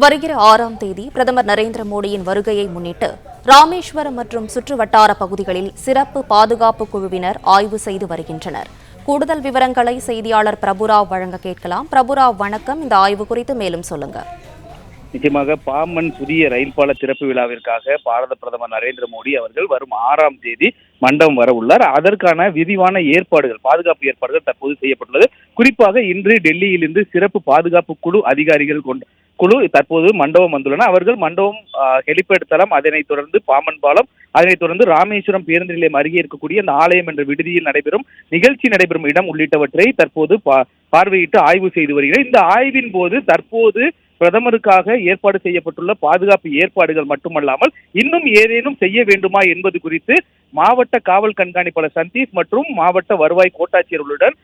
வருகிற 6ஆம் தேதி பிரதமர் நரேந்திர மோடியின் வருகையை முன்னிட்டு ராமேஸ்வரம் மற்றும் சுற்றுவட்டார பகுதிகளில் சிறப்பு பாதுகாப்பு குழுவினர் ஆய்வு செய்து வருகின்றனர். கூடுதல் விவரங்களை செய்தியாளர் பிரபுராவ் வழங்க கேட்கலாம். பிரபுராவ், வணக்கம். இந்த ஆய்வு குறித்து மேலும் சொல்லுங்க. நிச்சயமாக பாம்பன் புதிய ரயில் பால திறப்பு விழாவிற்காக பாரத பிரதமர் நரேந்திர மோடி அவர்கள் வரும் 6ஆம் தேதி மண்டபம் வர உள்ளார். அதற்கான விரிவான ஏற்பாடுகள், பாதுகாப்பு ஏற்பாடுகள் தற்போது செய்யப்பட்டுள்ளது. குறிப்பாக இன்று டெல்லியிலிருந்து சிறப்பு பாதுகாப்பு குழு அதிகாரிகள் கொண்ட குழு தற்போது மண்டபம் வந்துள்ளனர். அவர்கள் மண்டபம், ஹெலிபேட் தளம், அதனைத் தொடர்ந்து பாம்பன் பாலம், அதனைத் தொடர்ந்து ராமேஸ்வரம் பேருந்து நிலையம் அருகே இருக்கக்கூடிய அந்த ஆலயம் என்ற விடுதியில் நிகழ்ச்சி நடைபெறும் இடம் உள்ளிட்டவற்றை தற்போது பார்வையிட்டு ஆய்வு செய்து வருகிறது. இந்த ஆய்வின் போது தற்போது பிரதமருக்காக ஏற்பாடு செய்யப்பட்டுள்ள பாதுகாப்பு ஏற்பாடுகள் மட்டுமல்லாமல் இன்னும் ஏதேனும் செய்ய வேண்டுமா என்பது குறித்து மாவட்ட காவல் கண்காணிப்பாளர் சந்தீப் மற்றும் மாவட்ட வருவாய் கோட்டாட்சியர்களுடன்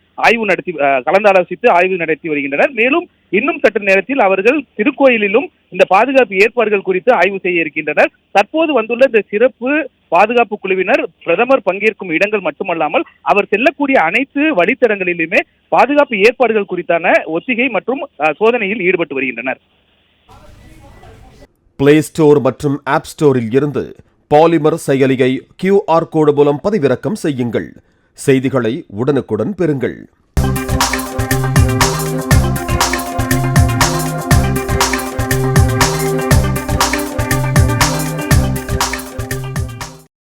கலந்தாலோசித்து ஆய்வு நடத்தி வருகின்றனர். மேலும் இன்னும் சற்று நேரத்தில் அவர்கள் திருக்கோயிலிலும் இந்த பாதுகாப்பு ஏற்பாடுகள் குறித்து ஆய்வு செய்ய இருக்கின்றனர். தற்போது வந்துள்ள இந்த சிறப்பு பாதுகாப்பு குழுவினர் பிரதமர் பங்கேற்கும் இடங்கள் மட்டுமல்லாமல் அவர் செல்லக்கூடிய அனைத்து வழித்தடங்களிலுமே பாதுகாப்பு ஏற்பாடுகள் குறித்தான ஒத்திகை மற்றும் சோதனையில் ஈடுபட்டு வருகின்றனர். பிளே ஸ்டோர் மற்றும் ஆப் ஸ்டோரில் இருந்து பாலிமர் செயலியை QR கோடு மூலம் பதிவிறக்கம் செய்யுங்கள். செய்திகளை உடனுக்குடன் பெறுங்கள்.